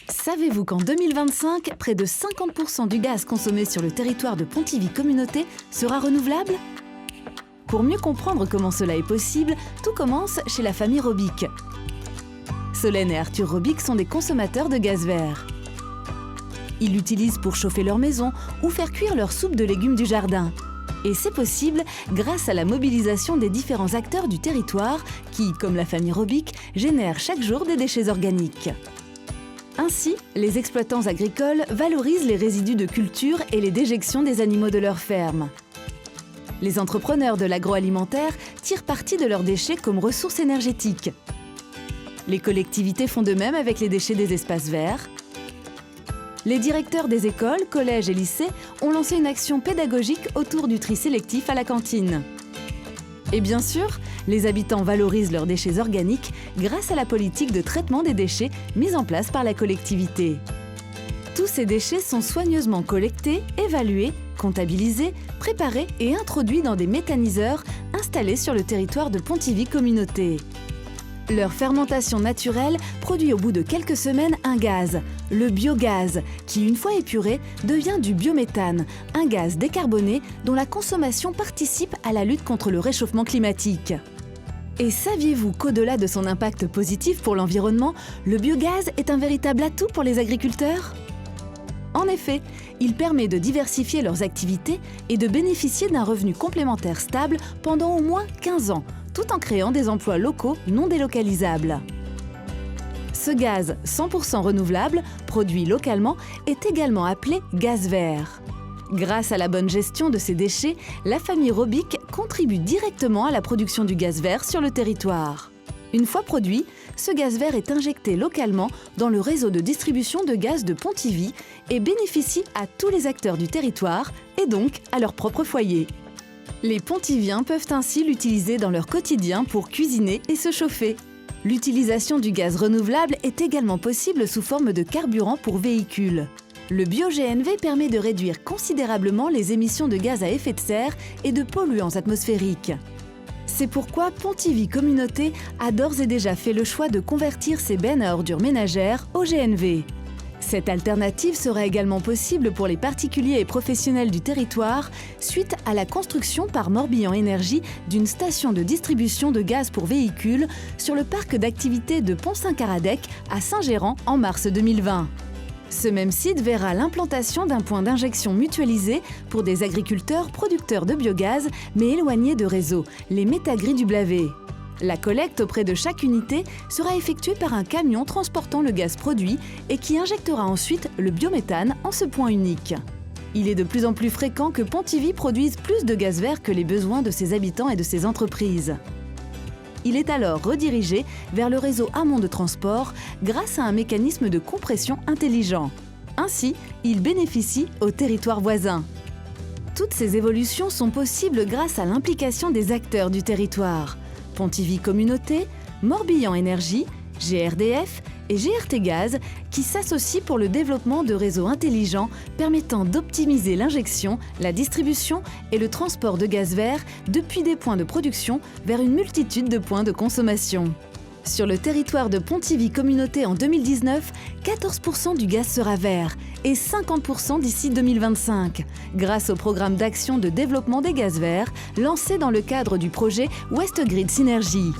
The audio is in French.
Savez-vous qu'en 2025, près de 50% du gaz consommé sur le territoire de Pontivy Communauté sera renouvelable? Pour mieux comprendre comment cela est possible, tout commence chez la famille Robic. Solène et Arthur Robic sont des consommateurs de gaz vert. Ils l'utilisent pour chauffer leur maison ou faire cuire leur soupe de légumes du jardin. Et c'est possible grâce à la mobilisation des différents acteurs du territoire qui, comme la famille Robic, génèrent chaque jour des déchets organiques. Ainsi, les exploitants agricoles valorisent les résidus de culture et les déjections des animaux de leur ferme. Les entrepreneurs de l'agroalimentaire tirent parti de leurs déchets comme ressources énergétiques. Les collectivités font de même avec les déchets des espaces verts. Les directeurs des écoles, collèges et lycées ont lancé une action pédagogique autour du tri sélectif à la cantine. Et bien sûr, les habitants valorisent leurs déchets organiques grâce à la politique de traitement des déchets mise en place par la collectivité. Tous ces déchets sont soigneusement collectés, évalués, comptabilisés, préparés et introduits dans des méthaniseurs installés sur le territoire de Pontivy Communauté. Leur fermentation naturelle produit au bout de quelques semaines un gaz, le biogaz, qui, une fois épuré, devient du biométhane, un gaz décarboné dont la consommation participe à la lutte contre le réchauffement climatique. Et saviez-vous qu'au-delà de son impact positif pour l'environnement, le biogaz est un véritable atout pour les agriculteurs? En effet, il permet de diversifier leurs activités et de bénéficier d'un revenu complémentaire stable pendant au moins 15 ans, tout en créant des emplois locaux non délocalisables. Ce gaz 100% renouvelable, produit localement, est également appelé gaz vert. Grâce à la bonne gestion de ces déchets, la famille Robic contribue directement à la production du gaz vert sur le territoire. Une fois produit, ce gaz vert est injecté localement dans le réseau de distribution de gaz de Pontivy et bénéficie à tous les acteurs du territoire et donc à leur propre foyer. Les Pontiviens peuvent ainsi l'utiliser dans leur quotidien pour cuisiner et se chauffer. L'utilisation du gaz renouvelable est également possible sous forme de carburant pour véhicules. Le bio-GNV permet de réduire considérablement les émissions de gaz à effet de serre et de polluants atmosphériques. C'est pourquoi Pontivy Communauté a d'ores et déjà fait le choix de convertir ses bennes à ordures ménagères au GNV. Cette alternative sera également possible pour les particuliers et professionnels du territoire suite à la construction par Morbihan Énergie d'une station de distribution de gaz pour véhicules sur le parc d'activités de Pont-Saint-Caradec à Saint-Gérand en mars 2020. Ce même site verra l'implantation d'un point d'injection mutualisé pour des agriculteurs producteurs de biogaz mais éloignés de réseau, les Métagris du Blavet. La collecte auprès de chaque unité sera effectuée par un camion transportant le gaz produit et qui injectera ensuite le biométhane en ce point unique. Il est de plus en plus fréquent que Pontivy produise plus de gaz vert que les besoins de ses habitants et de ses entreprises. Il est alors redirigé vers le réseau amont de transport grâce à un mécanisme de compression intelligent. Ainsi, il bénéficie aux territoires voisins. Toutes ces évolutions sont possibles grâce à l'implication des acteurs du territoire. Pontivy Communauté, Morbihan Énergie, GRDF et GRT Gaz qui s'associent pour le développement de réseaux intelligents permettant d'optimiser l'injection, la distribution et le transport de gaz vert depuis des points de production vers une multitude de points de consommation. Sur le territoire de Pontivy Communauté en 2019, 14% du gaz sera vert et 50% d'ici 2025, grâce au programme d'action de développement des gaz verts lancé dans le cadre du projet West Grid Synergie.